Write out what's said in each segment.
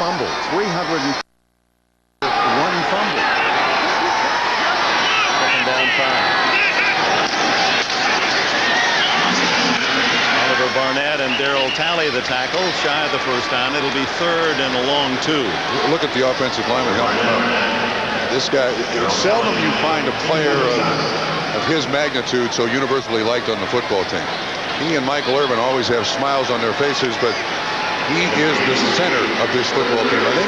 fumble. 301 fumble. Second down 5. Oliver Barnett and Darryl Talley the tackle, shy of the first down. It'll be third and a long 2. Look at the offensive lineman helping him out. This guy, it's seldom you find a player of his magnitude so universally liked on the football team. He and Michael Irvin always have smiles on their faces, but he is the center of this football team. I think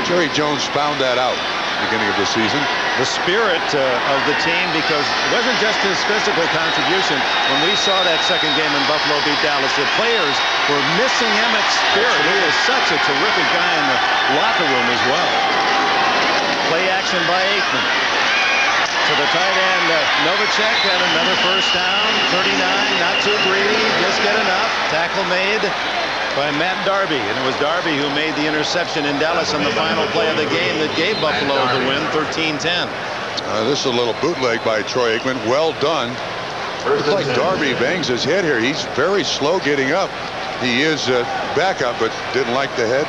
Jerry Jones found that out at the beginning of the season. The spirit of the team, because it wasn't just his physical contribution. When we saw that second game in Buffalo beat Dallas, the players were missing Emmett's spirit. He is such a terrific guy in the locker room as well. Play action by Aikman. To the tight end, Novacek, and another first down. 39, not too greedy, just get enough. Tackle made by Matt Darby, and it was Darby who made the interception in Dallas on the final play of the game that gave Buffalo the win, 13-10. This is a little bootleg by Troy Aikman. Well done. Looks like Darby bangs his head here. He's very slow getting up. He is back up, but didn't like the head.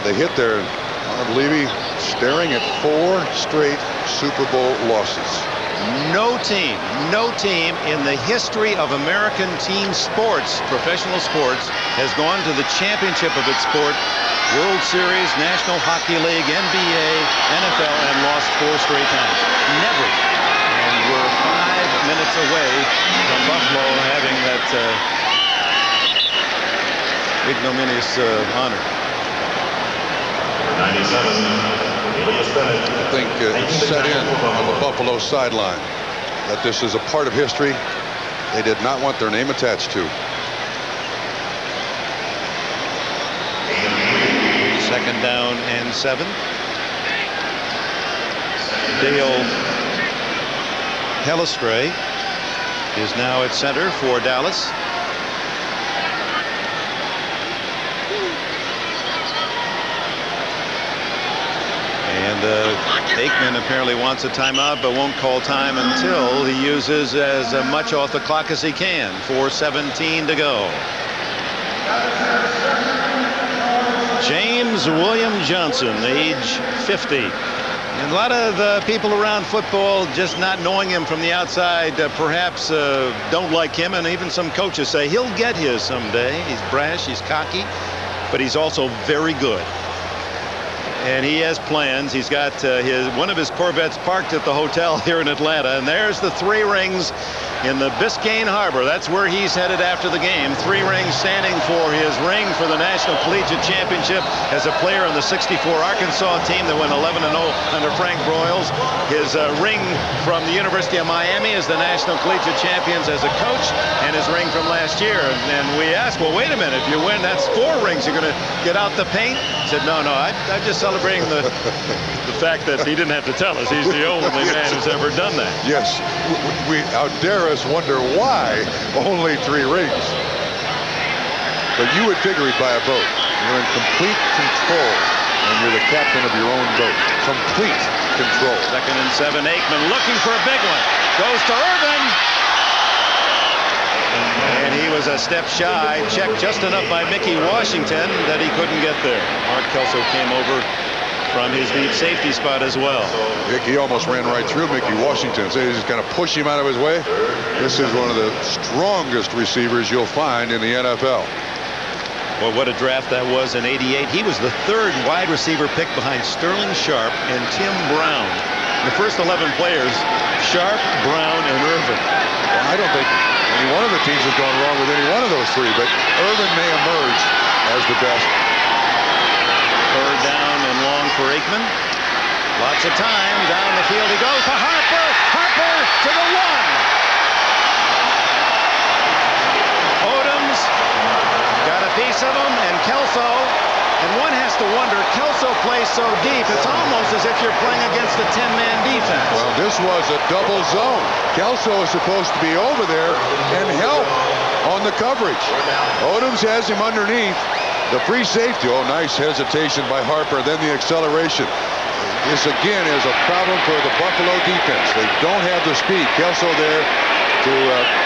The hit there. Arnold Levy staring at 4 straight Super Bowl losses. No team in the history of American team sports, professional sports, has gone to the championship of its sport, World Series, National Hockey League, NBA, NFL, and lost 4 straight times. Never. And we're 5 minutes away from Buffalo having that ignominious honor. 97. I think it's set in on the Buffalo sideline that this is a part of history they did not want their name attached to. Second down and 7. Dale Hellestrae is now at center for Dallas. And Aikman apparently wants a timeout, but won't call time until he uses as much off the clock as he can. 4:17 to go. James William Johnson, age 50. And a lot of people around football, just not knowing him from the outside, perhaps don't like him, and even some coaches say he'll get his someday. He's brash, he's cocky, but he's also very good. And he has plans. He's got one of his Corvettes parked at the hotel here in Atlanta, and there's the 3 rings in the Biscayne Harbor. That's where he's headed after the game. 3 rings standing for his ring for the National Collegiate Championship as a player on the '64 Arkansas team that went 11-0 under Frank Broyles. His ring from the University of Miami as the National Collegiate Champions as a coach, and his ring from last year. And we asked, well, wait a minute, if you win, that's 4 rings. You're going to get out the paint? He said, no, I'm just celebrating the fact that he didn't have to tell us. He's the only man who's ever done that. Yes, how dare us wonder why only 3 rings. But you would figure he'd buy a boat. You're in complete control, and you're the captain of your own boat. Complete control. Second and 7. Aikman looking for a big one. Goes to Irvin. And he was a step shy. Checked just enough by Mickey Washington that he couldn't get there. Mark Kelso came over from his deep safety spot as well. He almost ran right through Mickey Washington. So he's just kind of push him out of his way. This is one of the strongest receivers you'll find in the NFL. Well, what a draft that was in '88. He was the 3rd wide receiver picked behind Sterling Sharp and Tim Brown. The first 11 players, Sharp, Brown, and Irvin. Well, I don't think any one of the teams has gone wrong with any one of those 3, but Irvin may emerge as the best. 3rd down and long for Aikman. Lots of time. Down the field he goes to Harper. Harper to the 1. Odoms got a piece of him, and Kelso. And one has to wonder, Kelso plays so deep, it's almost as if you're playing against a 10-man defense. Well, this was a double zone. Kelso is supposed to be over there and help on the coverage. Odoms has him underneath. The free safety. Oh, nice hesitation by Harper. Then the acceleration. This, again, is a problem for the Buffalo defense. They don't have the speed. Kelso there to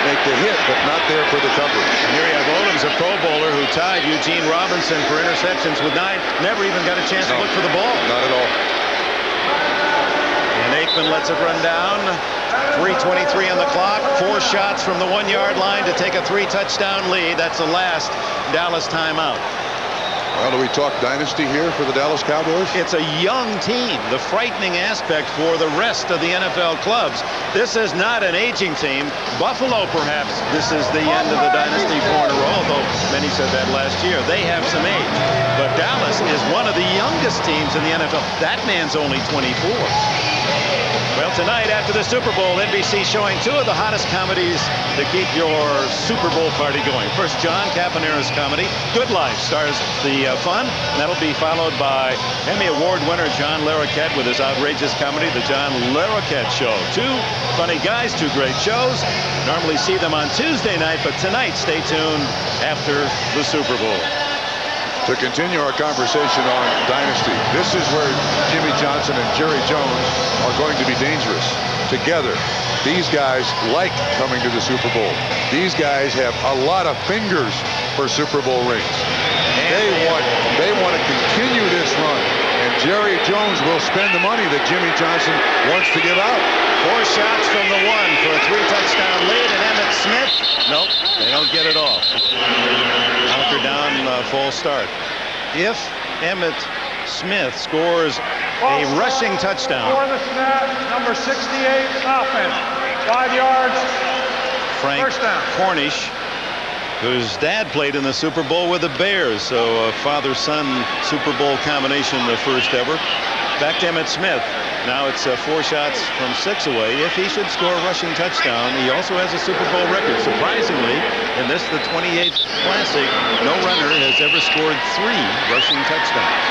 make the hit, but not there for the coverage. And here you have Odoms, a Pro Bowler who tied Eugene Robinson for interceptions with 9. Never even got a chance to look for the ball. Not at all. And Aikman lets it run down. 3:23 on the clock. 4 shots from the 1-yard line to take a 3-touchdown lead. That's the last Dallas timeout. Well, do we talk dynasty here for the Dallas Cowboys? It's a young team. The frightening aspect for the rest of the NFL clubs. This is not an aging team. Buffalo, perhaps, this is the end of the dynasty 4 in a row, although many said that last year. They have some age. But Dallas is one of the youngest teams in the NFL. That man's only 24. Well, tonight after the Super Bowl, NBC showing 2 of the hottest comedies to keep your Super Bowl party going. First, John Caponera's comedy, Good Life, stars the fun. And that'll be followed by Emmy Award winner John Larroquette with his outrageous comedy, The John Larroquette Show. 2 funny guys, 2 great shows. Normally see them on Tuesday night, but tonight, stay tuned after the Super Bowl. To continue our conversation on dynasty, this is where Jimmy Johnson and Jerry Jones are going to be dangerous. Together, these guys like coming to the Super Bowl. These guys have a lot of fingers for Super Bowl rings. They want to continue this run, and Jerry Jones will spend the money that Jimmy Johnson wants to give out. 4 shots from the 1 for a 3-touchdown lead, and Emmitt Smith, nope, they don't get it off. Hunker down, full start. If Emmitt Smith scores a rushing touchdown, for the snap, number 68, offense, 5 yards, Frank first down. Cornish, whose dad played in the Super Bowl with the Bears, so a father-son Super Bowl combination, the first ever. Back to Emmitt Smith. Now it's 4 shots from 6 away. If he should score a rushing touchdown, he also has a Super Bowl record. Surprisingly, in this, the 28th Classic, no runner has ever scored 3 rushing touchdowns.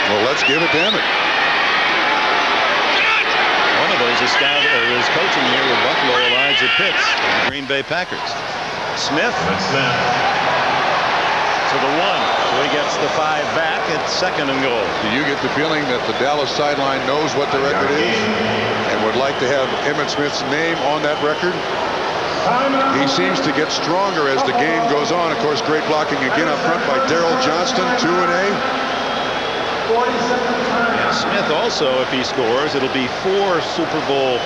Well, let's give it to Emmitt. One of those is coaching here with Buffalo, Elijah Pitts, of the Green Bay Packers. Smith to the 1. So he gets the 5 back. It's 2nd and goal. Do you get the feeling that the Dallas sideline knows what the record is and would like to have Emmitt Smith's name on that record? He seems to get stronger as the game goes on. Of course, great blocking again up front by Darrell Johnston, 2-A. And Smith also, if he scores, it'll be 4 Super Bowl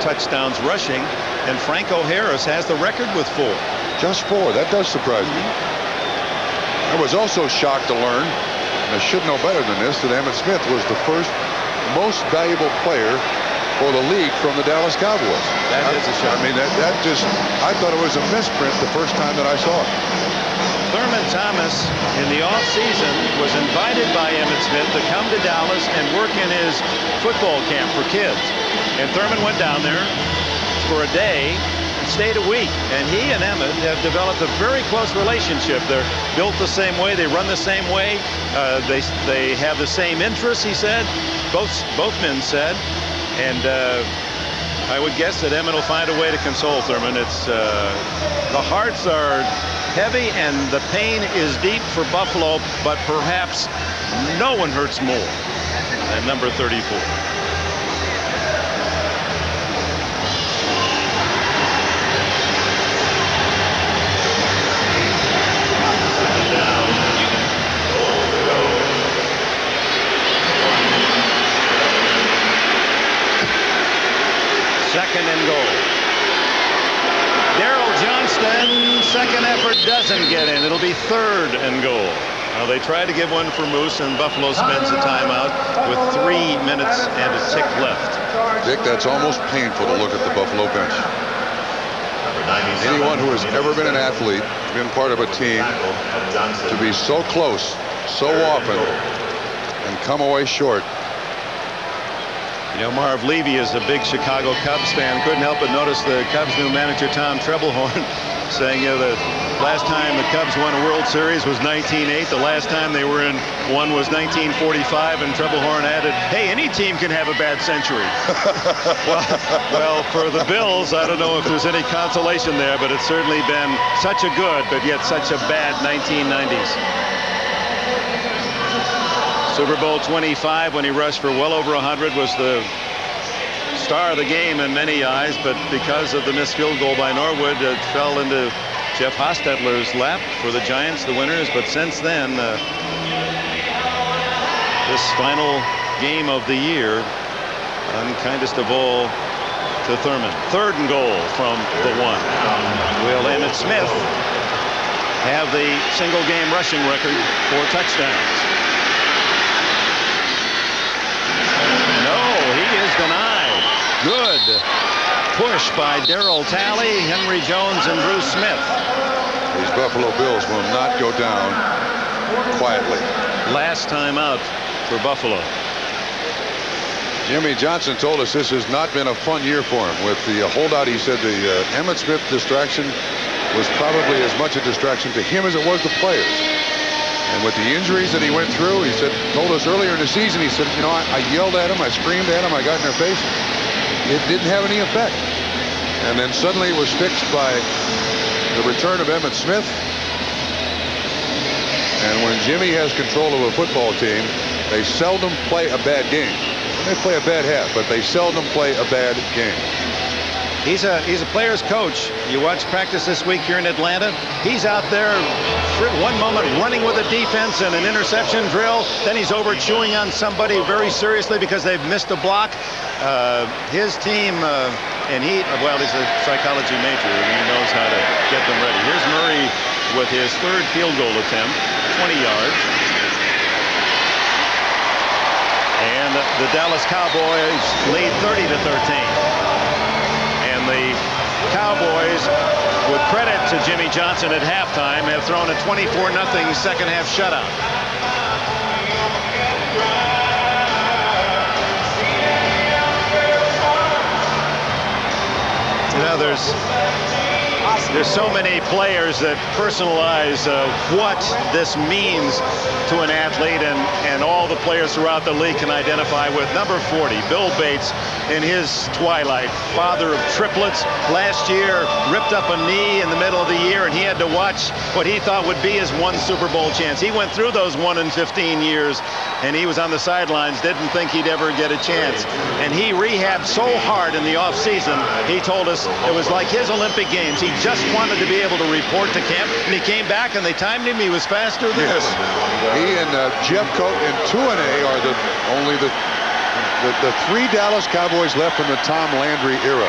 touchdowns rushing, and Franco Harris has the record with 4. Just 4. That does surprise me. I was also shocked to learn, and I should know better than this, that Emmitt Smith was the first most valuable player for the league from the Dallas Cowboys. That is a shock. I mean, that just, I thought it was a misprint the first time that I saw it. Thurman Thomas, in the offseason, was invited by Emmitt Smith to come to Dallas and work in his football camp for kids. And Thurman went down there for a day and stayed a week. And he and Emmitt have developed a very close relationship. They're built the same way. They run the same way. They have the same interests, he said. Both men said. And I would guess that Emmitt will find a way to console Thurman. It's the hearts are heavy and the pain is deep for Buffalo, but perhaps no one hurts more than number 34. Second and goal. Darrell Johnston, second effort doesn't get in. It'll be 3rd and goal. Now they try to give one for Moose, and Buffalo spends a timeout with 3 minutes and a tick left. Dick, that's almost painful to look at the Buffalo bench. Anyone who has ever been an athlete, been part of a team, to be so close, so often, and come away short. You know, Marv Levy is a big Chicago Cubs fan. Couldn't help but notice the Cubs' new manager, Tom Trebelhorn, saying, you know, the last time the Cubs won a World Series was 1908. The last time they were in one was 1945. And Trebelhorn added, hey, any team can have a bad century. well, for the Bills, I don't know if there's any consolation there, but it's certainly been such a good, but yet such a bad 1990s. Super Bowl 25, when he rushed for well over 100, was the star of the game in many eyes, but because of the missed field goal by Norwood, it fell into Jeff Hostetler's lap for the Giants, the winners. But since then, this final game of the year, unkindest of all to Thurman. 3rd and goal from the 1. Will Emmitt Smith have the single game rushing record for touchdowns? No, he is denied. Good push by Darryl Talley, Henry Jones, and Bruce Smith. These Buffalo Bills will not go down quietly. Last time out for Buffalo. Jimmy Johnson told us this has not been a fun year for him. With the holdout, he said the Emmitt Smith distraction was probably as much a distraction to him as it was the players. And with the injuries that he went through, he said, told us earlier in the season, he said, you know, I yelled at him, I screamed at him, I got in their face. It didn't have any effect. And then suddenly it was fixed by the return of Emmitt Smith. And when Jimmy has control of a football team, they seldom play a bad game. They play a bad half, but they seldom play a bad game. He's a player's coach. You watch practice this week here in Atlanta. He's out there for one moment running with a defense and an interception drill. Then he's over chewing on somebody very seriously because they've missed a block. His team, and he's a psychology major and he knows how to get them ready. Here's Murray with his 3rd field goal attempt, 20 yards. And the Dallas Cowboys lead 30-13. The Cowboys, with credit to Jimmy Johnson at halftime, have thrown a 24-0 second half shutout. You know, there's so many players that personalize what this means to an athlete, and all the players throughout the league can identify with. Number 40, Bill Bates, in his twilight, father of triplets. Last year, ripped up a knee in the middle of the year, and he had to watch what he thought would be his 1 Super Bowl chance. He went through those 1 in 15 years, and he was on the sidelines, didn't think he'd ever get a chance. And he rehabbed so hard in the offseason, he told us it was like his Olympic Games. He just wanted to be able to report to camp, and he came back, and they timed him. He was faster than yes. He and Jeff Coat and Tuanay are only the 3 Dallas Cowboys left from the Tom Landry era.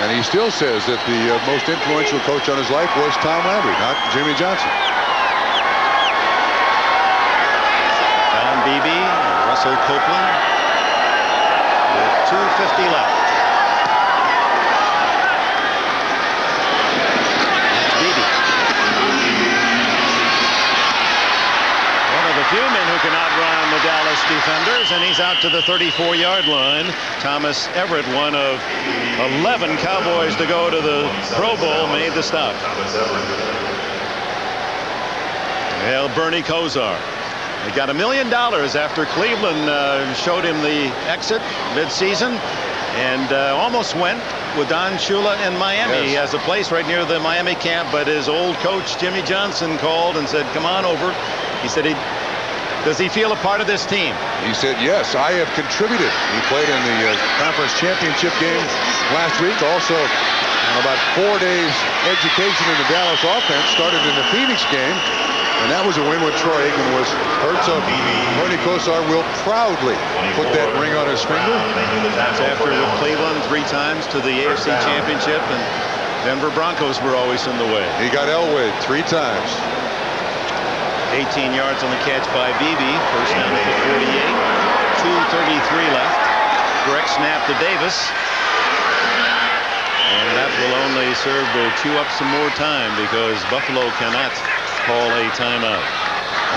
And he still says that the most influential coach on his life was Tom Landry, not Jimmy Johnson. Don Beebe, Russell Copeland, with 2:50 left. Few men who can outrun the Dallas defenders, and he's out to the 34-yard line. Thomas Everett, one of 11 Cowboys to go to the Pro Bowl, made the stop. Well, Bernie Kosar. They got $1 million after Cleveland showed him the exit mid-season, and almost went with Don Shula in Miami. Yes. He has a place right near the Miami camp, but his old coach Jimmy Johnson called and said, come on over. He said does he feel a part of this team? He said, yes, I have contributed. He played in the conference championship game last week. Also, about 4 days education in the Dallas offense. Started in the Phoenix game, and that was a win when Troy Aikman was hurt. So Bernie Kosar will proudly put that ring on his finger. That's after with Cleveland 3 times to the AFC Championship, and Denver Broncos were always in the way. He got Elway 3 times. 18 yards on the catch by Beebe. First down at the 48. 2:33 left. Direct snap to Davis. And that will only serve to chew up some more time because Buffalo cannot call a timeout.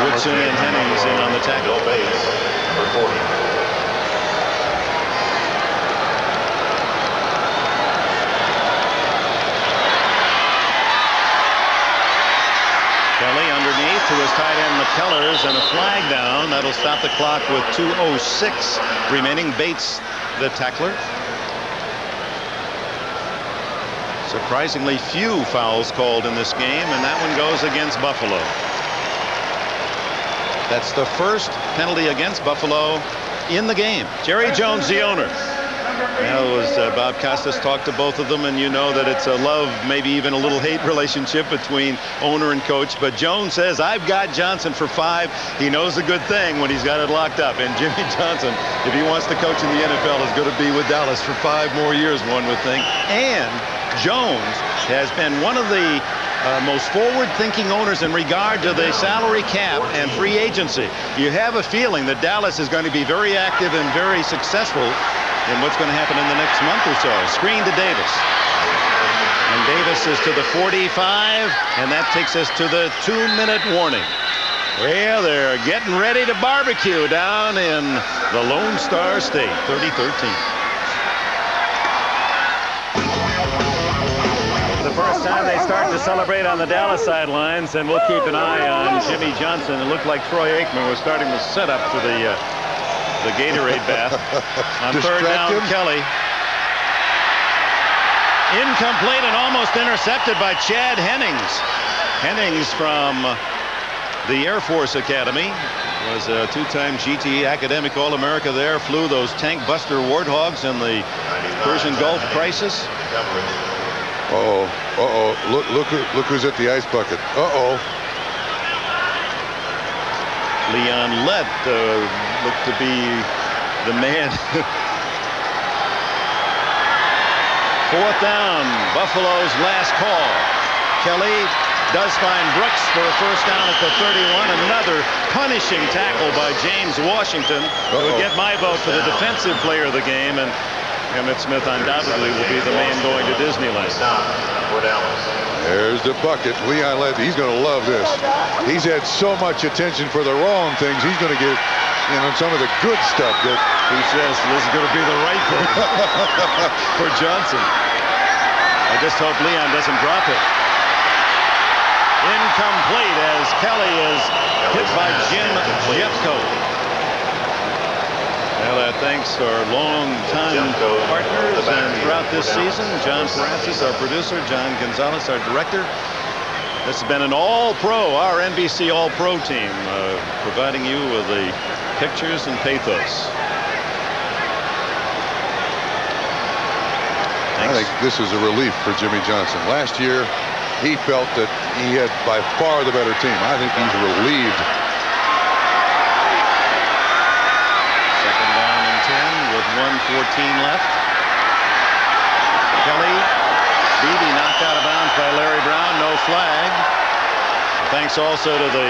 Woodson and Hennings in on the tackle. Number 40. Kelly underneath to his tight end McCullers, and a flag down. That'll stop the clock with 2:06 remaining. Bates, the tackler. Surprisingly few fouls called in this game, and that one goes against Buffalo. That's the first penalty against Buffalo in the game. Jerry Jones, the owner. Well, was Bob Costas talked to both of them, and you know that it's a love, maybe even a little hate relationship between owner and coach. But Jones says, I've got Johnson for 5. He knows a good thing when he's got it locked up. And Jimmy Johnson, if he wants to coach in the NFL, is going to be with Dallas for 5 more years, one would think. And Jones has been one of the most forward-thinking owners in regard to the salary cap and free agency. You have a feeling that Dallas is going to be very active and very successful in what's going to happen in the next month or so. Screen to Davis. And Davis is to the 45, and that takes us to the 2-minute warning. Well, they're getting ready to barbecue down in the Lone Star State, 30-13. The first time they start to celebrate on the Dallas sidelines, and we'll keep an eye on Jimmy Johnson. It looked like Troy Aikman was starting to set up for the Gatorade bath. On third down, Kelly. Incomplete and almost intercepted by Chad Hennings. Hennings from the Air Force Academy. Was a 2-time GT Academic All-America there. Flew those tank buster Warthogs in the Persian Gulf crisis. Look who's at the ice bucket. Leon Lett looked to be the man. 4th down, Buffalo's last call. Kelly does find Brooks for a first down at the 31. Another punishing tackle by James Washington, who would get my vote for the defensive player of the game. And Emmitt Smith undoubtedly will be the man going to Disneyland. There's the bucket. Leon Lett, he's going to love this. He's had so much attention for the wrong things. He's going to get some of the good stuff that he says this is going to be the right thing for Johnson. I just hope Leon doesn't drop it. Incomplete as Kelly is hit by Jim Jeffco. Well, thanks to our long-time partners and throughout this season, John Francis, our producer, John Gonzalez, our director. This has been an all-pro, our NBC all-pro team, providing you with the pictures and pathos. Thanks. I think this is a relief for Jimmy Johnson. Last year, he felt that he had by far the better team. I think he's relieved. 1:14 left. Kelly, Beebe knocked out of bounds by Larry Brown. No flag. Thanks also to the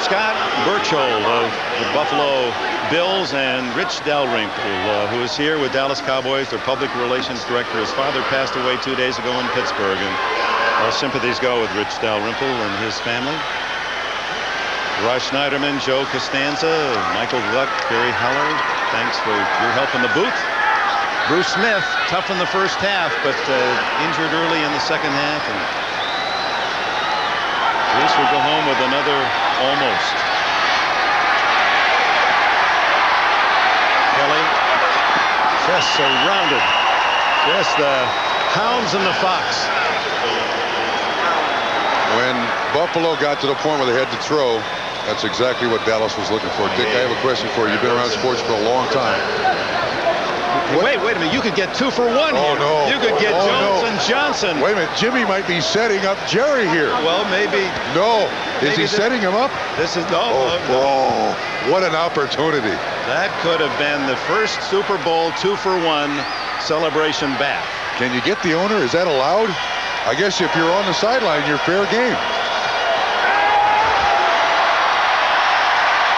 Scott Berchtold of the Buffalo Bills and Rich Dalrymple, who is here with Dallas Cowboys, their public relations director. His father passed away 2 days ago in Pittsburgh, and our sympathies go with Rich Dalrymple and his family. Rush Schneiderman, Joe Costanza, Michael Gluck, Barry Heller, thanks for your help in the booth. Bruce Smith, tough in the first half, but injured early in the second half. And Bruce will go home with another almost. Kelly, just surrounded. Just the hounds and the fox. When Buffalo got to the point where they had to throw, that's exactly what Dallas was looking for. Dick, I have a question for you. You've been around sports for a long time. Wait a minute. You could get 2 for 1 here. No. You could get Jones and Johnson. Wait a minute. Jimmy might be setting up Jerry here. Well, maybe. No. Is he setting him up? This is no. Oh, what an opportunity. That could have been the first Super Bowl 2 for 1 celebration back. Can you get the owner? Is that allowed? I guess if you're on the sideline, you're fair game.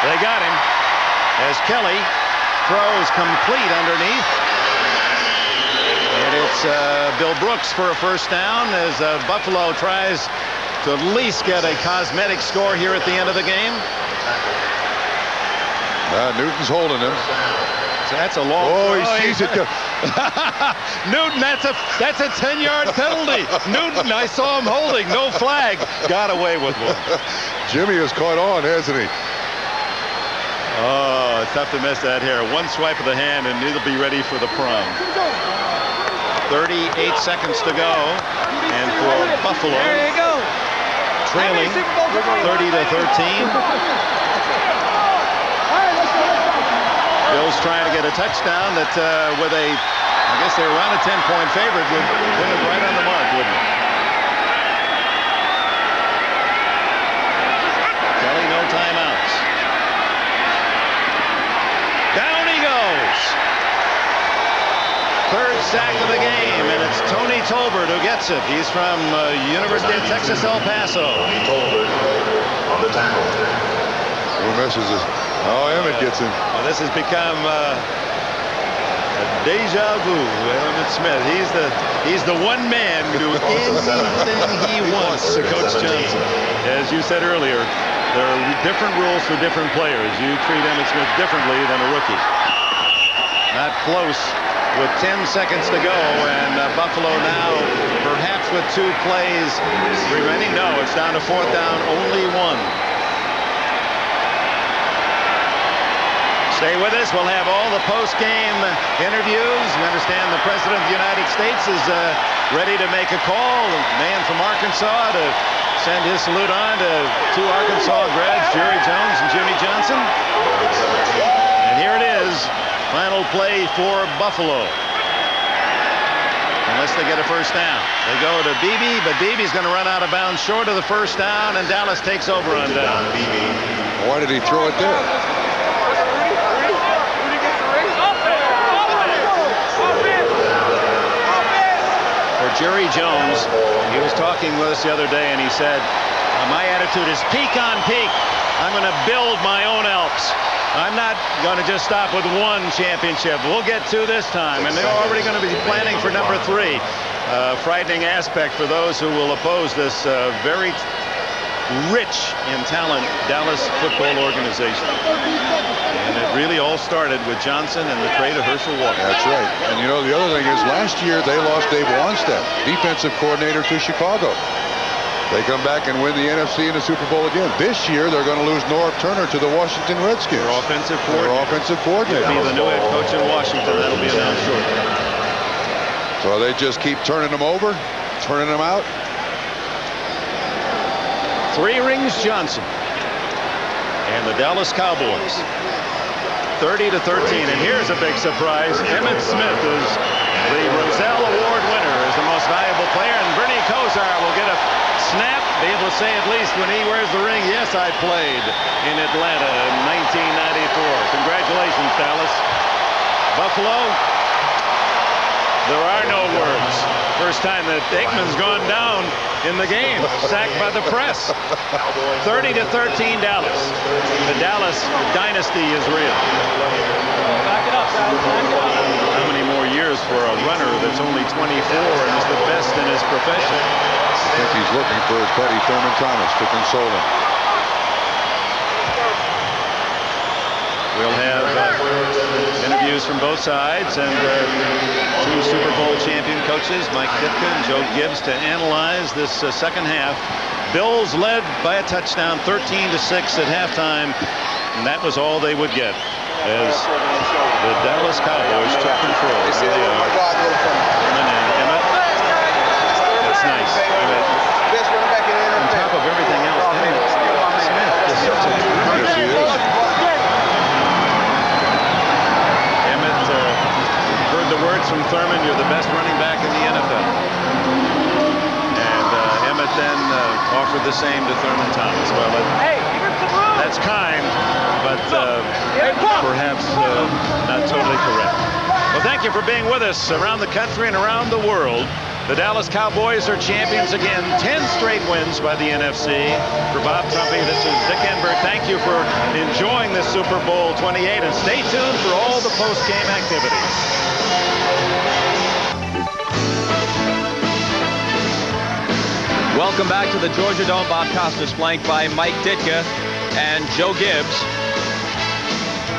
They got him as Kelly throws complete underneath. And it's Bill Brooks for a first down as Buffalo tries to at least get a cosmetic score here at the end of the game. Newton's holding him. So that's a long throw. He sees it. Newton, that's a 10-yard penalty. Newton, I saw him holding. No flag. Got away with one. Jimmy has caught on, hasn't he? Oh, it's tough to miss that here. One swipe of the hand and it'll be ready for the prom. 38 seconds to go. And for Buffalo, There you go. trailing 30-13. Bills trying to get a touchdown that with a, I guess they're around a 10-point favorite, would put it right on the mark, wouldn't it? Kelly, no timeouts. Down he goes. Third sack of the game, and it's Tony Tolbert who gets it. He's from University of Texas, El Paso. Tolbert on the tackle. Who misses it? Oh, Emmett gets him. Well, this has become a deja vu. Emmett Smith. He's the one man who do anything he wants to Coach Johnson. As you said earlier, there are different rules for different players. You treat Emmett Smith differently than a rookie. Not close with 10 seconds to go, and Buffalo now perhaps with 2 plays remaining. No, it's down to 4th down, only 1. Stay with us. We'll have all the post-game interviews. We understand the President of the United States is ready to make a call. A man from Arkansas to send his salute on to 2 Arkansas grads, Jerry Jones and Jimmy Johnson. And here it is. Final play for Buffalo. Unless they get a first down. They go to Beebe, but Beebe's going to run out of bounds short of the first down, and Dallas takes over on down. Why did he throw it there? For Jerry Jones, he was talking with us the other day, and he said, my attitude is peak on peak. I'm going to build my own Alps. I'm not going to just stop with 1 championship. We'll get 2 this time, and they're already going to be planning for number 3. Frightening aspect for those who will oppose this very rich in talent Dallas football organization. And it really all started with Johnson and the trade of Herschel Walker. That's right. And you know, the other thing is last year they lost Dave Wanstead, defensive coordinator, to Chicago. They come back and win the NFC and the Super Bowl again. This year, they're going to lose Norv Turner to the Washington Redskins. Their offensive coordinator. He'll be the new head coach in Washington. That'll be announced shortly. So they just keep turning them over, turning them out. 3 rings Johnson. And the Dallas Cowboys. 30-13. And here's a big surprise. Emmitt Smith is the Rozelle Award winner as the most valuable player. And Bernie Kosar will get a snap, be able to say at least when he wears the ring, yes, I played in Atlanta in 1994. Congratulations, Dallas. Buffalo, there are no words. First time that Aikman's gone down in the game, sacked by the press. 30-13 Dallas. The Dallas dynasty is real. Back it up, how many more years for a runner that's only 24 and is the best in his profession? I think he's looking for his buddy Thurman Thomas to console him. We'll have interviews from both sides and 2 Super Bowl champion coaches, Mike Ditka and Joe Gibbs, to analyze this second half. Bills led by a touchdown, 13-6 at halftime, and that was all they would get as the Dallas Cowboys took control. Here they are. Emmett. That's nice. On top of everything else, Smith is such a Emmett heard the words from Thurman, you're the best running back in the NFL. And Emmett then offered the same to Thurman Thomas. Well, that's kind, but perhaps not totally correct. Well, thank you for being with us around the country and around the world. The Dallas Cowboys are champions again, 10 straight wins by the NFC. For Bob Trumpy, this is Dick Enberg. Thank you for enjoying this Super Bowl 28, and stay tuned for all the post-game activities. Welcome back to the Georgia Dome. Bob Costas flanked by Mike Ditka and Joe Gibbs.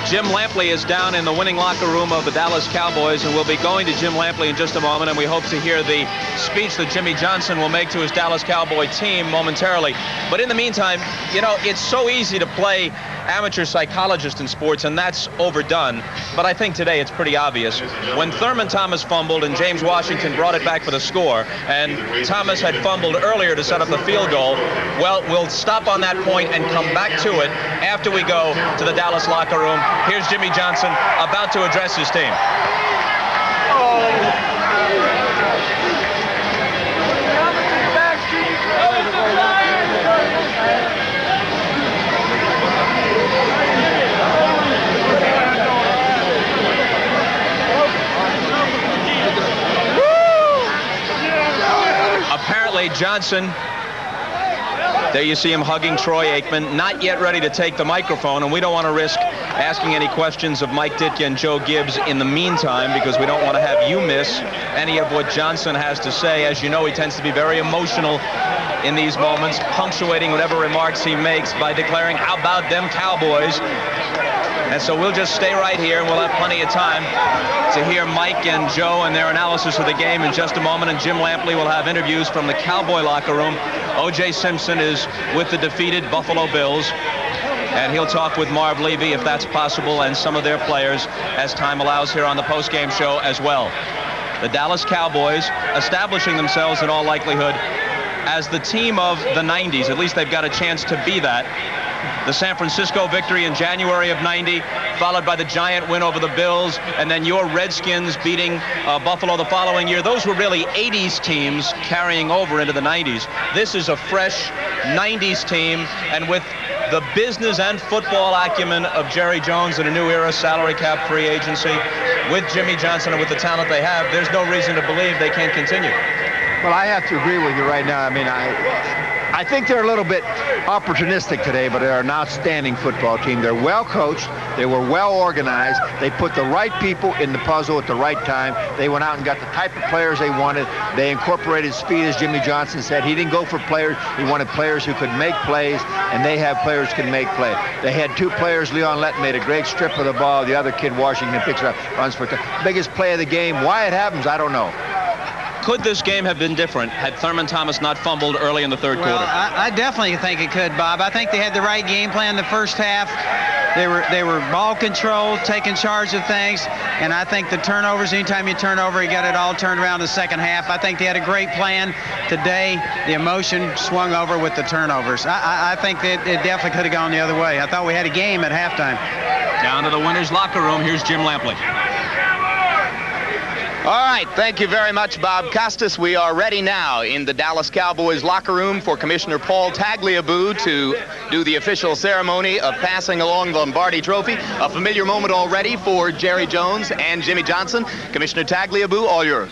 Jim Lampley is down in the winning locker room of the Dallas Cowboys, and we'll be going to Jim Lampley in just a moment, and we hope to hear the speech that Jimmy Johnson will make to his Dallas Cowboy team momentarily. But in the meantime, you know, it's so easy to play amateur psychologist in sports, and that's overdone. But I think today it's pretty obvious. When Thurman Thomas fumbled and James Washington brought it back for the score, and Thomas had fumbled earlier to set up the field goal, well, we'll stop on that point and come back to it after we go to the Dallas locker room Here's Jimmy Johnson about to address his team. Apparently, Johnson, there you see him hugging Troy Aikman, not yet ready to take the microphone, and we don't want to risk asking any questions of Mike Ditka and Joe Gibbs in the meantime, because we don't want to have you miss any of what Johnson has to say. As you know, he tends to be very emotional in these moments, punctuating whatever remarks he makes by declaring, "How about them Cowboys?" And so we'll just stay right here, and we'll have plenty of time to hear Mike and Joe and their analysis of the game in just a moment. And Jim Lampley will have interviews from the Cowboy locker room. O.J. Simpson is with the defeated Buffalo Bills, and he'll talk with Marv Levy, if that's possible, and some of their players as time allows here on the post-game show as well. The Dallas Cowboys establishing themselves in all likelihood as the team of the 90s. At least they've got a chance to be that. The San Francisco victory in January of '90, followed by the giant win over the Bills, and then your Redskins beating Buffalo the following year. Those were really 80s teams carrying over into the 90s. This is a fresh 90s team, and with the business and football acumen of Jerry Jones in a new era, salary cap free agency, with Jimmy Johnson and with the talent they have, there's no reason to believe they can't continue. Well, I have to agree with you right now. I mean, I think they're a little bit opportunistic today, but they're an outstanding football team. They're well coached. They were well organized. They put the right people in the puzzle at the right time. They went out and got the type of players they wanted. They incorporated speed, as Jimmy Johnson said. He didn't go for players. He wanted players who could make plays, and they have players who can make plays. They had two players. Leon Lett made a great strip of the ball. The other kid, Washington, picks it up, runs for it. Biggest play of the game. Why it happens, I don't know. Could this game have been different had Thurman Thomas not fumbled early in the third quarter? I definitely think it could, Bob. I think they had the right game plan the first half. They were ball control, taking charge of things, and I think the turnovers, anytime you turn over, you got it all turned around the second half. I think they had a great plan. Today, the emotion swung over with the turnovers. I think that it definitely could have gone the other way. I thought we had a game at halftime. Down to the winner's locker room. Here's Jim Lampley. All right, thank you very much, Bob Costas. We are ready now in the Dallas Cowboys locker room for Commissioner Paul Tagliabue to do the official ceremony of passing along the Lombardi Trophy. A familiar moment already for Jerry Jones and Jimmy Johnson. Commissioner Tagliabue, all yours.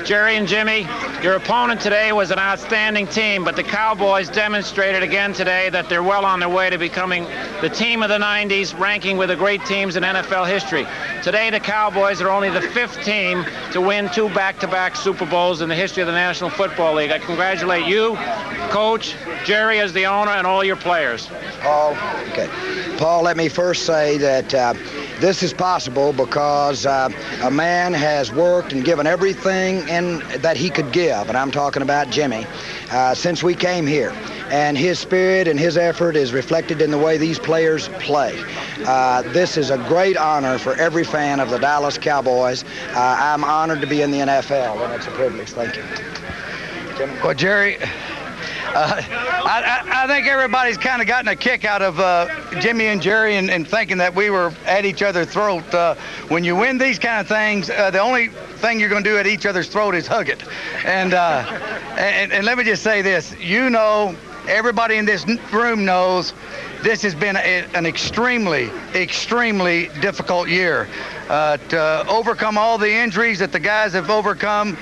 Jerry and Jimmy, your opponent today was an outstanding team, but the Cowboys demonstrated again today that they're well on their way to becoming the team of the 90s, ranking with the great teams in NFL history. Today, the Cowboys are only the 5th team to win 2 back-to-back Super Bowls in the history of the National Football League. I congratulate you, Coach, Jerry as the owner, and all your players. Paul, let me first say that this is possible because a man has worked and given everything that he could give, and I'm talking about Jimmy, since we came here. And his spirit and his effort is reflected in the way these players play. This is a great honor for every fan of the Dallas Cowboys. I'm honored to be in the NFL, and it's a privilege. Thank you. Jimmy? Well, Jerry, I think everybody's kind of gotten a kick out of Jimmy and Jerry and thinking that we were at each other's throat. When you win these kind of things, the only thing you're going to do at each other's throat is hug it. And let me just say this. You know, everybody in this room knows this has been an extremely, extremely difficult year. To overcome all the injuries that the guys have overcome,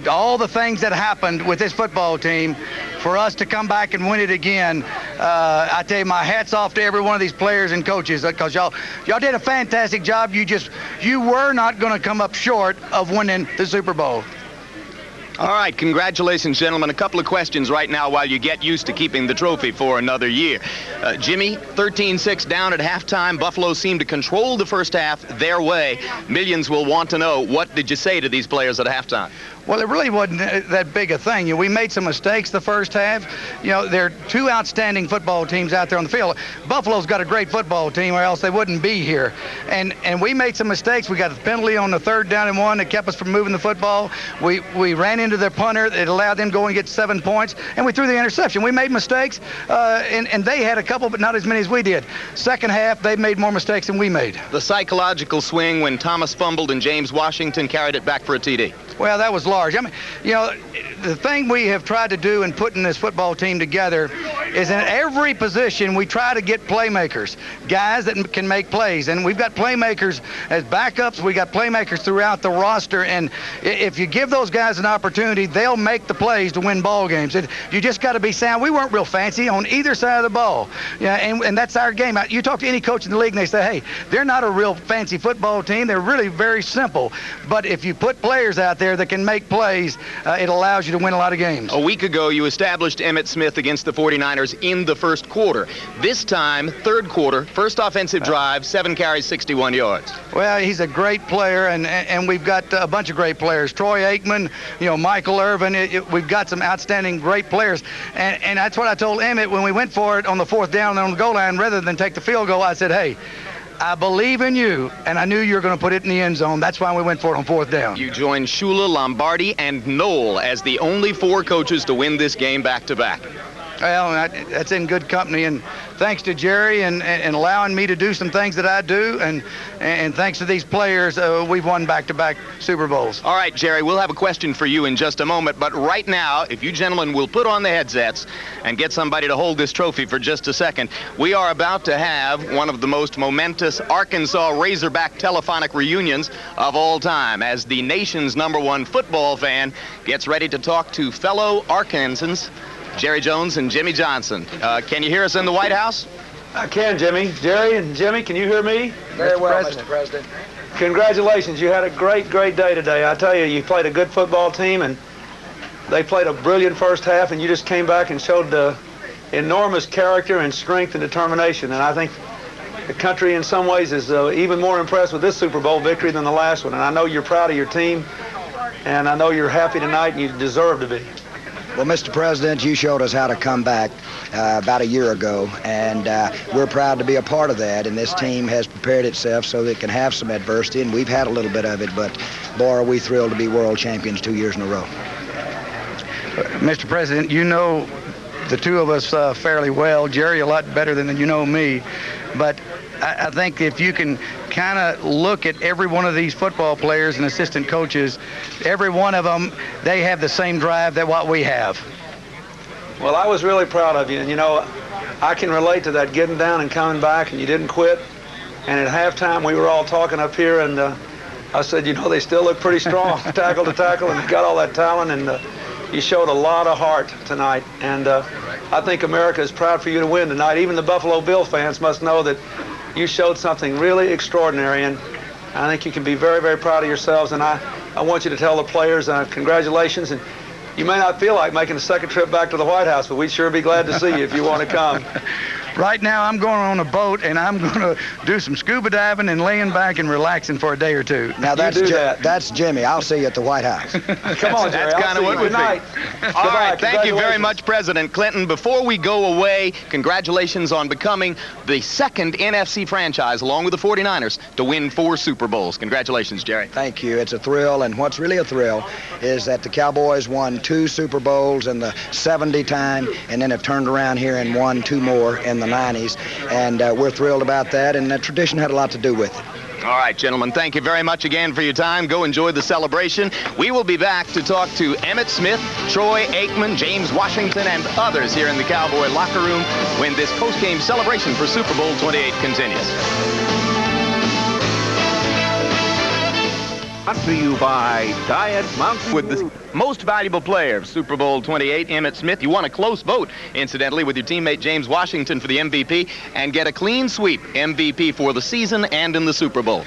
all the things that happened with this football team, for us to come back and win it again, I tell you, my hat's off to every one of these players and coaches, because y'all did a fantastic job. You were not going to come up short of winning the Super Bowl. All right, congratulations, gentlemen. A couple of questions right now while you get used to keeping the trophy for another year. Jimmy, 13-6 down at halftime. Buffalo seemed to control the first half their way. Millions will want to know, what did you say to these players at halftime? Well, it really wasn't that big a thing. You know, we made some mistakes the first half. You know, there are two outstanding football teams out there on the field. Buffalo's got a great football team, or else they wouldn't be here. And we made some mistakes. We got a penalty on the 3rd down and 1 that kept us from moving the football. We ran into their punter. It allowed them to go and get 7 points, and we threw the interception. We made mistakes, and they had a couple, but not as many as we did. Second half, they made more mistakes than we made. The psychological swing when Thomas fumbled and James Washington carried it back for a TD. Well, that was large. I mean, you know, the thing we have tried to do in putting this football team together is in every position we try to get playmakers, guys that can make plays. And we've got playmakers as backups. We got playmakers throughout the roster. And if you give those guys an opportunity, they'll make the plays to win ball games. You just got to be sound. We weren't real fancy on either side of the ball. Yeah, and that's our game. You talk to any coach in the league and they say, hey, they're not a real fancy football team. They're really very simple. But if you put players out there that can make plays, it allows you to win a lot of games. A week ago, you established Emmitt Smith against the 49ers in the first quarter. This time, third quarter, first offensive drive, 7 carries, 61 yards. Well, he's a great player, and we've got a bunch of great players. Troy Aikman, you know, Michael Irvin. We've got some outstanding great players. And that's what I told Emmitt when we went for it on the 4th down on the goal line. Rather than take the field goal, I said, hey, I believe in you, and I knew you were going to put it in the end zone. That's why we went for it on 4th down. You joined Shula, Lombardi, and Knoll as the only 4 coaches to win this game back-to-back. Well, that's in good company, and thanks to Jerry and allowing me to do some things that I do, and thanks to these players, we've won back-to-back Super Bowls. All right, Jerry, we'll have a question for you in just a moment, but right now, if you gentlemen will put on the headsets and get somebody to hold this trophy for just a second, we are about to have one of the most momentous Arkansas Razorback telephonic reunions of all time, as the nation's #1 football fan gets ready to talk to fellow Arkansans, Jerry Jones and Jimmy Johnson. Can you hear us in the White House? I can, Jimmy. Jerry and Jimmy, can you hear me? Very well, Mr. President. Congratulations. You had a great, great day today. I tell you, you played a good football team, and they played a brilliant first half, and you just came back and showed enormous character and strength and determination. And I think the country in some ways is even more impressed with this Super Bowl victory than the last one. And I know you're proud of your team, and I know you're happy tonight, and you deserve to be. Well, Mr. President, you showed us how to come back about a year ago, and we're proud to be a part of that. And this team has prepared itself so that it can have some adversity, and we've had a little bit of it, but boy, are we thrilled to be world champions 2 years in a row. Mr. President, you know the two of us fairly well. Jerry a lot better than you know me, but I think if you can kind of look at every one of these football players and assistant coaches, every one of them, they have the same drive that what we have. Well, I was really proud of you, and you know, I can relate to that, getting down and coming back, and you didn't quit. And at halftime, we were all talking up here, and I said, you know, they still look pretty strong, tackle to tackle, and got all that talent, and you showed a lot of heart tonight. And I think America is proud for you to win tonight. Even the Buffalo Bill fans must know that you showed something really extraordinary, and I think you can be very, very proud of yourselves. And I want you to tell the players congratulations. And you may not feel like making a second trip back to the White House, but we'd sure be glad to see you if you want to come. Right now, I'm going on a boat, and I'm going to do some scuba diving and laying back and relaxing for a day or two. Now, that's Jimmy. I'll see you at the White House. Come on, Jerry. That's kind of what we think. All right, thank you very much, President Clinton. Before we go away, congratulations on becoming the second NFC franchise, along with the 49ers, to win 4 Super Bowls. Congratulations, Jerry. Thank you. It's a thrill, and what's really a thrill is that the Cowboys won 2 Super Bowls in the 70 time, and then have turned around here and won 2 more in the 90s, and we're thrilled about that, and the tradition had a lot to do with it. All right, gentlemen, thank you very much again for your time. Go enjoy the celebration. We will be back to talk to Emmitt Smith, Troy Aikman, James Washington, and others here in the Cowboy locker room when this post-game celebration for Super Bowl 28 continues. Brought to you by Diet Mountain with the most valuable player of Super Bowl 28, Emmitt Smith. You won a close vote, incidentally, with your teammate James Washington for the MVP, and get a clean sweep MVP for the season and in the Super Bowl.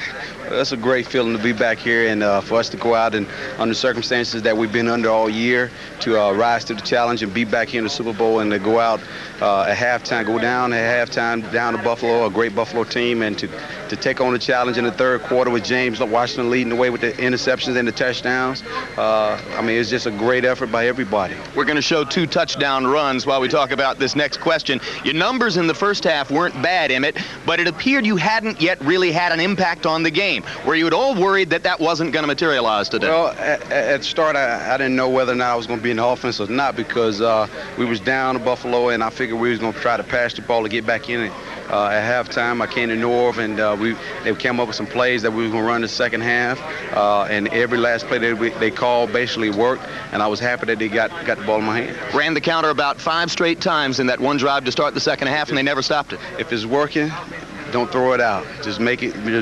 That's a great feeling to be back here and for us to go out and under circumstances that we've been under all year to rise to the challenge and be back here in the Super Bowl and to go out at halftime, go down at halftime, down to Buffalo, a great Buffalo team, and to take on the challenge in the third quarter with James Washington leading the way with the interceptions and the touchdowns. I mean, it's just a great effort by everybody. We're going to show 2 touchdown runs while we talk about this next question. Your numbers in the first half weren't bad, Emmett, but it appeared you hadn't yet really had an impact on the game. Were you at all worried that that wasn't going to materialize today? Well, at the start, I didn't know whether or not I was going to be in the offense or not because we was down to Buffalo, and I figured we was going to try to pass the ball to get back in it. At halftime, I came to Norv, and they came up with some plays that we were going to run the second half, and every last play that they called basically worked, and I was happy that they got the ball in my hand. Ran the counter about 5 straight times in that one drive to start the second half, and they never stopped it. If it's working, don't throw it out. Just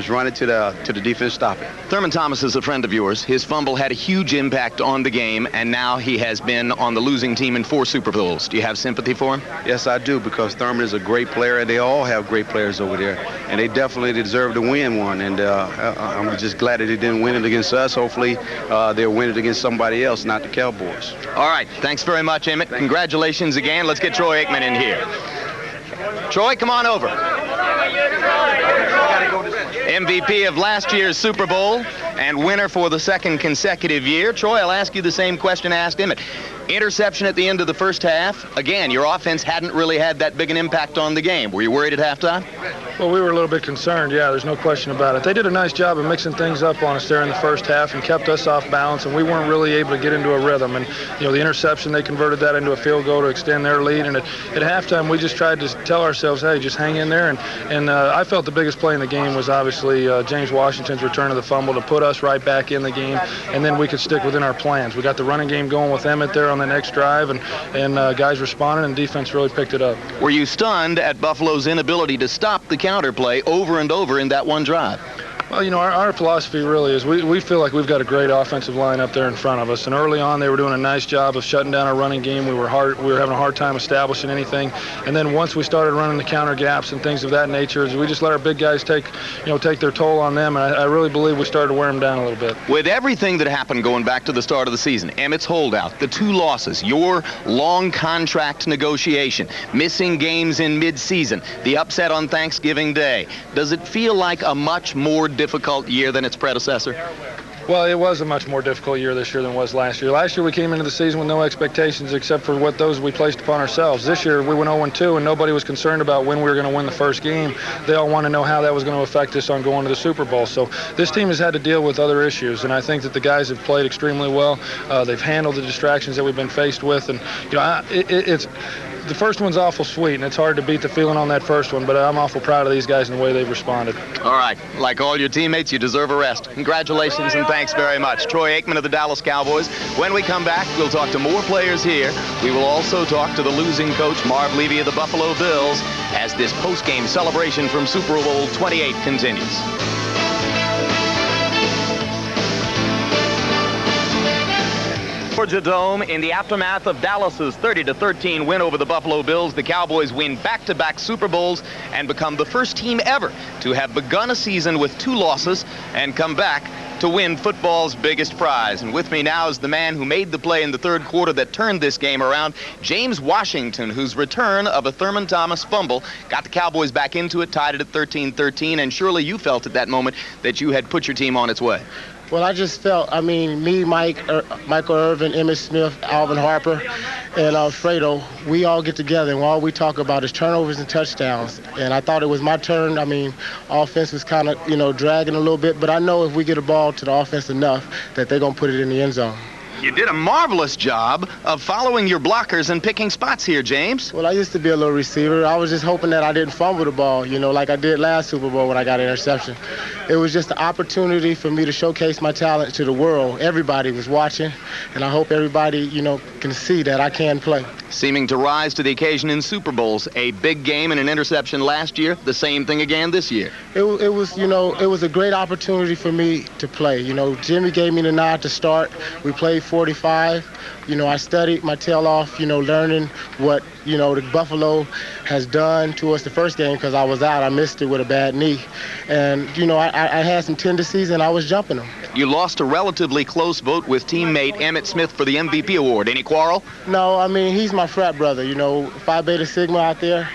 run it to the defense, stop it. Thurman Thomas is a friend of yours. His fumble had a huge impact on the game, and now he has been on the losing team in 4 Super Bowls. Do you have sympathy for him? Yes, I do, because Thurman is a great player, and they all have great players over there, and they definitely deserve to win one, and I'm just glad that they didn't win it against us. Hopefully, they'll win it against somebody else, not the Cowboys. All right. Thanks very much, Emmett. Congratulations again. Let's get Troy Aikman in here. Troy, come on over. MVP of last year's Super Bowl and winner for the 2nd consecutive year. Troy, I'll ask you the same question I asked Emmett. Interception at the end of the first half. Again, your offense hadn't really had that big an impact on the game. Were you worried at halftime? Well, we were a little bit concerned, yeah, there's no question about it. They did a nice job of mixing things up on us there in the first half and kept us off balance, and we weren't really able to get into a rhythm. And, you know, the interception, they converted that into a field goal to extend their lead. And at halftime, we just tried to tell ourselves, hey, just hang in there. And I felt the biggest play in the game was obviously James Washington's return of the fumble to put us right back in the game, and then we could stick within our plans. We got the running game going with Emmett there on the next drive, and guys responded, and defense really picked it up. Were you stunned at Buffalo's inability to stop the counterplay over and over in that one drive? Well, you know, our philosophy really is we feel like we've got a great offensive line up there in front of us. And early on, they were doing a nice job of shutting down our running game. We were having a hard time establishing anything. And then once we started running the counter gaps and things of that nature, we just let our big guys take their toll on them. And I really believe we started to wear them down a little bit. With everything that happened going back to the start of the season, Emmett's holdout, the 2 losses, your long contract negotiation, missing games in mid-season, the upset on Thanksgiving Day, does it feel like a much more difficult year than its predecessor? Well, it was a much more difficult year this year than it was last year. Last year we came into the season with no expectations except for those we placed upon ourselves. This year we went 0-2 and nobody was concerned about when we were going to win the first game. They all want to know how that was going to affect us on going to the Super Bowl. So this team has had to deal with other issues, and I think that the guys have played extremely well. They've handled the distractions that we've been faced with, and it's the first one's awful sweet, and it's hard to beat the feeling on that first one, but I'm awful proud of these guys and the way they've responded. All right. Like all your teammates, you deserve a rest. Congratulations and thanks very much. Troy Aikman of the Dallas Cowboys. When we come back, we'll talk to more players here. We will also talk to the losing coach, Marv Levy of the Buffalo Bills, as this post-game celebration from Super Bowl 28 continues. Georgia Dome, in the aftermath of Dallas's 30-13 win over the Buffalo Bills, the Cowboys win back-to-back Super Bowls and become the first team ever to have begun a season with 2 losses and come back to win football's biggest prize. And with me now is the man who made the play in the third quarter that turned this game around, James Washington, whose return of a Thurman Thomas fumble got the Cowboys back into it, tied it at 13-13, and surely you felt at that moment that you had put your team on its way. Well, I just felt, me, Michael Irvin, Emmitt Smith, Alvin Harper, and Fredo, we all get together, and all we talk about is turnovers and touchdowns. And I thought it was my turn. Offense was kind of, dragging a little bit, but I know if we get a ball to the offense enough that they're going to put it in the end zone. You did a marvelous job of following your blockers and picking spots here, James. Well, I used to be a little receiver. I was just hoping that I didn't fumble the ball, like I did last Super Bowl when I got an interception. It was just an opportunity for me to showcase my talent to the world. Everybody was watching, and I hope everybody, can see that I can play. Seeming to rise to the occasion in Super Bowls. A big game and an interception last year, the same thing again this year. It was a great opportunity for me to play. Jimmy gave me the nod to start. We played 45. I studied my tail off, learning what, the Buffalo has done to us the first game because I was out. I missed it with a bad knee. And, I had some tendencies and I was jumping them. You lost a relatively close vote with teammate Emmitt Smith for the MVP award. Any quarrel? No, he's my frat brother, Phi Beta Sigma out there,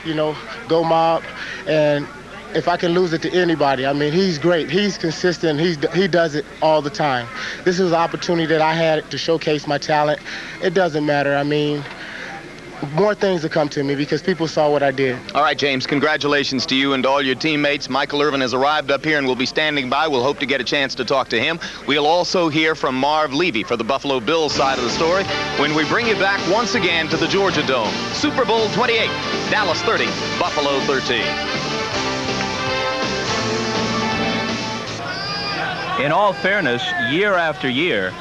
go mob. And if I can lose it to anybody, he's great. He's consistent. He does it all the time. This was an opportunity that I had to showcase my talent. It doesn't matter. More things will come to me because people saw what I did. All right, James, congratulations to you and all your teammates. Michael Irvin has arrived up here and will be standing by. We'll hope to get a chance to talk to him. We'll also hear from Marv Levy for the Buffalo Bills side of the story when we bring you back once again to the Georgia Dome. Super Bowl 28, Dallas 30, Buffalo 13. In all fairness, year after year,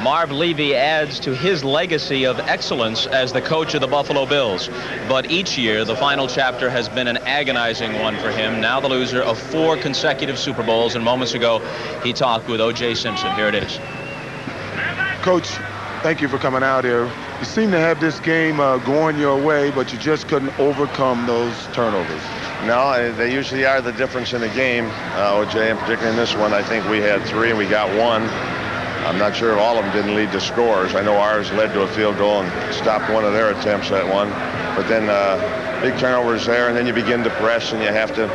Marv Levy adds to his legacy of excellence as the coach of the Buffalo Bills. But each year, the final chapter has been an agonizing one for him. Now the loser of 4 consecutive Super Bowls. And moments ago, he talked with O.J. Simpson. Here it is. Coach, thank you for coming out here. You seem to have this game going your way, but you just couldn't overcome those turnovers. No, they usually are the difference in a game, O.J., and particularly in this one. I think we had 3 and we got 1. I'm not sure if all of them didn't lead to scores. I know ours led to a field goal and stopped one of their attempts at one. But then big turnovers there, and then you begin to press, and you have to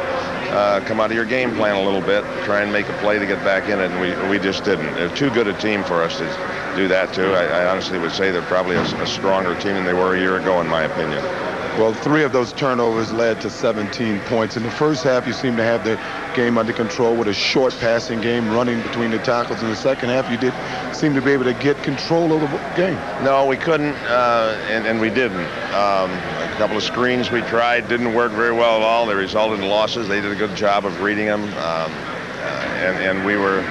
come out of your game plan a little bit, try and make a play to get back in it, and we just didn't. They're too good a team for us to do that, too. I honestly would say they're probably a stronger team than they were a year ago, in my opinion. Well, 3 of those turnovers led to 17 points. In the first half, you seemed to have the game under control with a short passing game, running between the tackles. In the second half, you did seem to be able to get control of the game. No, we couldn't, and we didn't. A couple of screens we tried didn't work very well at all. They resulted in losses. They did a good job of reading them, and we were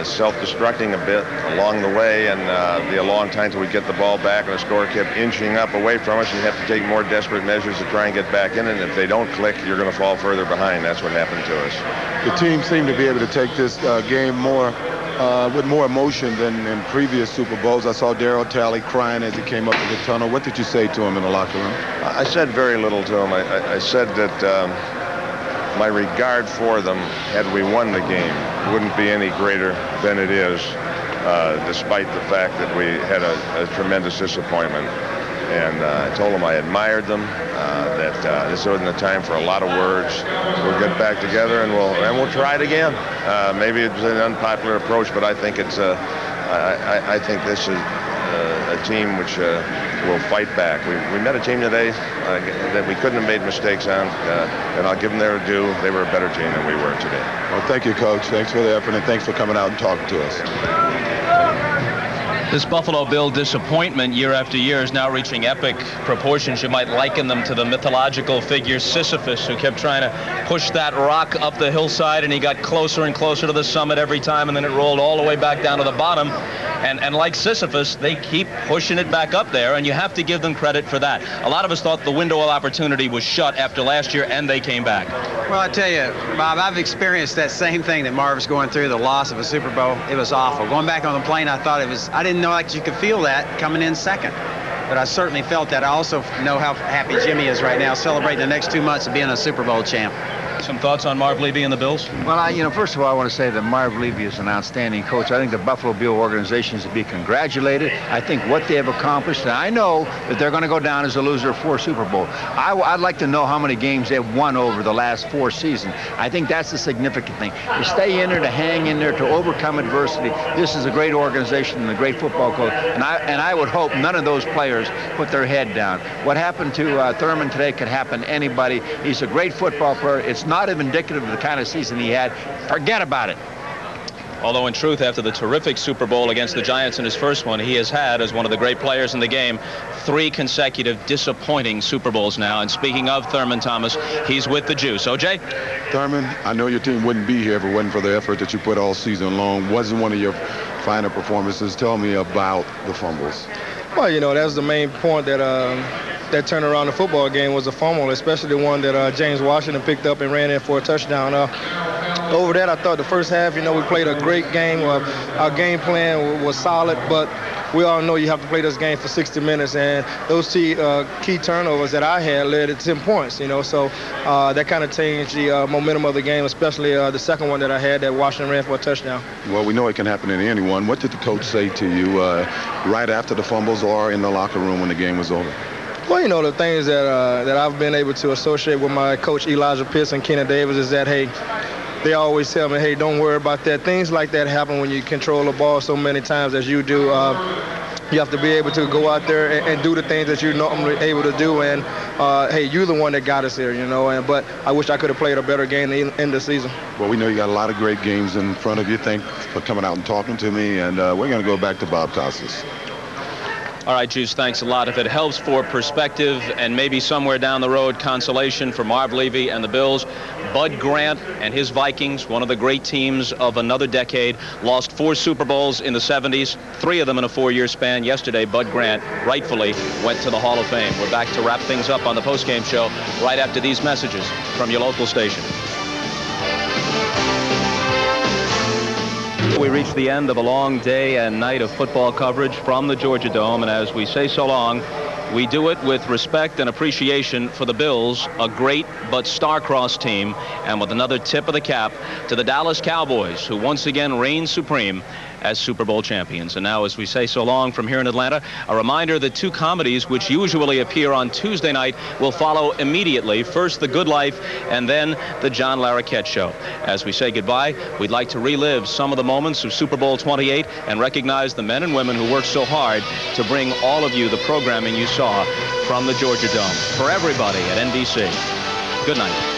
self-destructing a bit along the way, and be a long time till we get the ball back, and the score kept inching up away from us, and you have to take more desperate measures to try and get back in it, and if they don't click, you're going to fall further behind. That's what happened to us. The team seemed to be able to take this game with more emotion than in previous Super Bowls. I saw Darryl Talley crying as he came up to the tunnel. What did you say to him in the locker room? I said very little to him. I said that my regard for them, had we won the game, wouldn't be any greater than it is, despite the fact that we had a tremendous disappointment. And I told them I admired them, that this wasn't the time for a lot of words. We'll get back together and we'll try it again. Maybe it's an unpopular approach, but I think it's I think this is a team which will fight back. We met a team today that we couldn't have made mistakes on, and I'll give them their due. They were a better team than we were today. Well, thank you, Coach. Thanks for the effort, and thanks for coming out and talking to us. This Buffalo Bill disappointment year after year is now reaching epic proportions. You might liken them to the mythological figure Sisyphus, who kept trying to push that rock up the hillside, and he got closer and closer to the summit every time, and then it rolled all the way back down to the bottom. And like Sisyphus, they keep pushing it back up there, and you have to give them credit for that. A lot of us thought the window of opportunity was shut after last year, and they came back. Well, I tell you, Bob, I've experienced that same thing that Marv's going through, the loss of a Super Bowl. It was awful. Going back on the plane, I didn't know like you could feel that coming in second. But I certainly felt that. I also know how happy Jimmy is right now, celebrating the next 2 months of being a Super Bowl champ. Some thoughts on Marv Levy and the Bills? Well, first of all, I want to say that Marv Levy is an outstanding coach. I think the Buffalo Bill organization is to be congratulated. I think what they have accomplished, and I know that they're going to go down as a loser of 4 Super Bowls. I'd like to know how many games they've won over the last 4 seasons. I think that's the significant thing. To stay in there, to hang in there, to overcome adversity. This is a great organization and a great football coach. And I would hope none of those players put their head down. What happened to Thurman today could happen to anybody. He's a great football player. It's not even indicative of the kind of season he had. Forget about it. Although in truth, after the terrific Super Bowl against the Giants in his first one, he has had, as one of the great players in the game, 3 consecutive disappointing Super Bowls now. And speaking of Thurman Thomas, he's with the Juice. O.J.? Thurman, I know your team wouldn't be here if it wasn't for the effort that you put all season long. Wasn't one of your finer performances. Tell me about the fumbles. Well, that was the main point that turned around the football game was a fumble, especially the one that James Washington picked up and ran in for a touchdown. Over that, I thought the first half, we played a great game. Our game plan was solid, but we all know you have to play this game for 60 minutes, and those key turnovers that I had led to 10 points, you know, so that kind of changed the momentum of the game, especially the second one that I had that Washington ran for a touchdown. Well, we know it can happen to anyone. What did the coach say to you right after the fumbles or in the locker room when the game was over? Well, you know, the things that I've been able to associate with my coach Elijah Pitts and Kenny Davis is that, hey, they always tell me, hey, don't worry about that. Things like that happen when you control the ball so many times as you do. You have to be able to go out there and do the things that you're normally able to do. And, hey, you're the one that got us here, you know. But I wish I could have played a better game in the season. Well, we know you got a lot of great games in front of you. Thanks for coming out and talking to me. And we're going to go back to Bob Costas. All right, Juice, thanks a lot. If it helps for perspective and maybe somewhere down the road consolation for Marv Levy and the Bills, Bud Grant and his Vikings, one of the great teams of another decade, lost 4 Super Bowls in the 70s, 3 of them in a 4-year span. Yesterday, Bud Grant rightfully went to the Hall of Fame. We're back to wrap things up on the postgame show right after these messages from your local station. We reached the end of a long day and night of football coverage from the Georgia Dome, and as we say so long, we do it with respect and appreciation for the Bills, a great but star-crossed team, and with another tip of the cap to the Dallas Cowboys, who once again reign supreme as Super Bowl champions. And now, as we say so long from here in Atlanta, a reminder that 2 comedies which usually appear on Tuesday night will follow immediately. First, The Good Life, and then The John Larroquette Show. As we say goodbye, we'd like to relive some of the moments of Super Bowl 28 and recognize the men and women who worked so hard to bring all of you the programming you saw from the Georgia Dome. For everybody at NBC, good night.